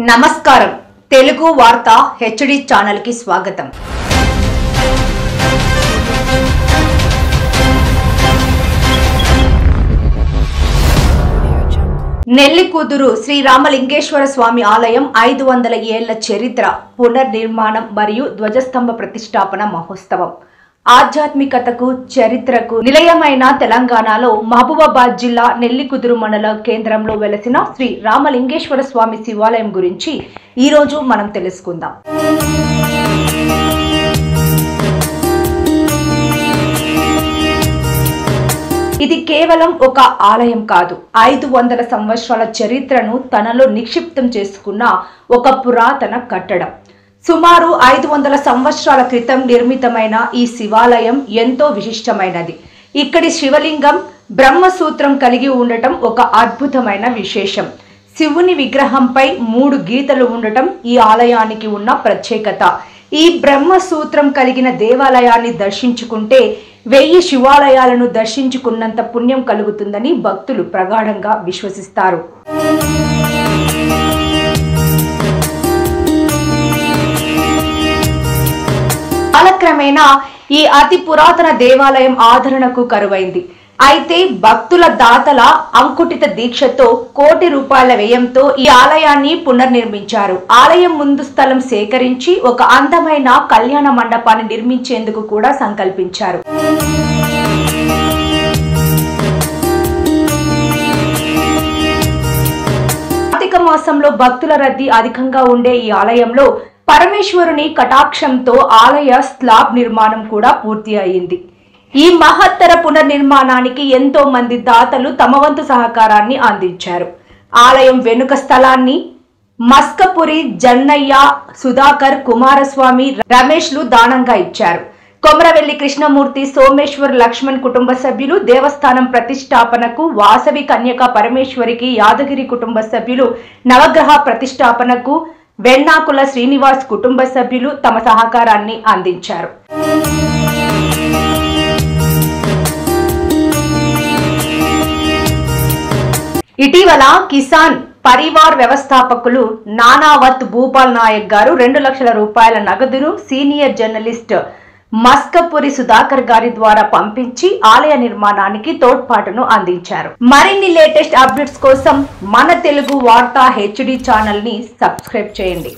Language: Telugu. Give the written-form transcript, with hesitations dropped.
నమస్కారం తెలుగు వార్త హెచ్డి ఛానల్ కి స్వాగతం। నెల్లికూదురు శ్రీ రామలింగేశ్వర స్వామి ఆలయం 500 ఏళ్ల చరిత్ర పునర్నిర్మాణం మరియు ధ్వజస్తంభ ప్రతిష్టాపన మహోత్సవం। ఆధ్యాత్మికతకు చరిత్రకు నిలయమైన తెలంగాణలో మహబూబాబాద్ జిల్లా నెల్లికుదురు మండల కేంద్రంలో వెలసిన శ్రీ రామలింగేశ్వర స్వామి శివాలయం గురించి ఈ రోజు మనం తెలుసుకుందాం। ఇది కేవలం ఒక ఆలయం కాదు, 500 సంవత్సరాల చరిత్రను తనలో నిక్షిప్తం చేసుకున్న ఒక పురాతన కట్టడం। సుమారు 500 సంవత్సరాల క్రితం నిర్మితమైన ఈ శివాలయం ఎంతో విశిష్టమైనది। ఇక్కడి శివలింగం బ్రహ్మసూత్రం కలిగి ఉండటం ఒక అద్భుతమైన విశేషం। శివుని విగ్రహంపై 3 గీతలు ఉండటం ఈ ఆలయానికి ఉన్న ప్రత్యేకత। ఈ బ్రహ్మసూత్రం కలిగిన దేవాలయాన్ని దర్శించుకుంటే 1000 శివాలయాలను దర్శించుకున్నంత పుణ్యం కలుగుతుందని భక్తులు ప్రగాఢంగా విశ్వసిస్తారు। కాలక్రమేణా ఈ అతి పురాతన దేవాలయం ఆదరణకు కరువైంది। అయితే భక్తుల దాతల అంకుటిత దీక్షతో కోటి రూపాయల వ్యయంతో ఈ ఆలయాన్ని పునర్నిర్మించారు। ఆలయం ముందు స్థలం సేకరించి ఒక అందమైన కళ్యాణ మండపాన్ని నిర్మించేందుకు కూడా సంకల్పించారు। కార్తీక మాసంలో భక్తుల రద్దీ అధికంగా ఉండే ఈ ఆలయంలో పరమేశ్వరుని కటాక్షంతో ఆలయ స్లాబ్ నిర్మాణం కూడా పూర్తి అయింది। ఈ మహత్తర పునర్నిర్మాణానికి ఎంతో మంది దాతలు తమ వంతు సహకారాన్ని అందించారు। ఆలయం వెనుక స్థలాన్ని మస్కపురి జన్నయ్య, సుధాకర్, కుమారస్వామి, రమేష్లు దానంగా ఇచ్చారు। కొమరవెల్లి కృష్ణమూర్తి, సోమేశ్వర్, లక్ష్మణ్ కుటుంబ సభ్యులు దేవస్థానం ప్రతిష్టాపనకు, వాసవి కన్యక పరమేశ్వరికి యాదగిరి కుటుంబ సభ్యులు నవగ్రహ ప్రతిష్టాపనకు, వెన్నాకుల శ్రీనివాస్ కుటుంబ సభ్యులు తమ సహకారాన్ని అందించారు। ఇటీవల కిసాన్ పరివార్ వ్యవస్థాపకులు నానావత్ భూపాల్ నాయక్ గారు 2 లక్షల రూపాయల నగదును సీనియర్ జర్నలిస్ట్ మస్కపురి సుధాకర్ గారి ద్వారా పంపించి ఆలయ నిర్మాణానికి తోడ్పాటును అందించారు। మరిన్ని లేటెస్ట్ అప్డేట్స్ కోసం మన తెలుగు వార్త హెచ్డి ఛానల్ ని సబ్స్క్రైబ్ చేయండి।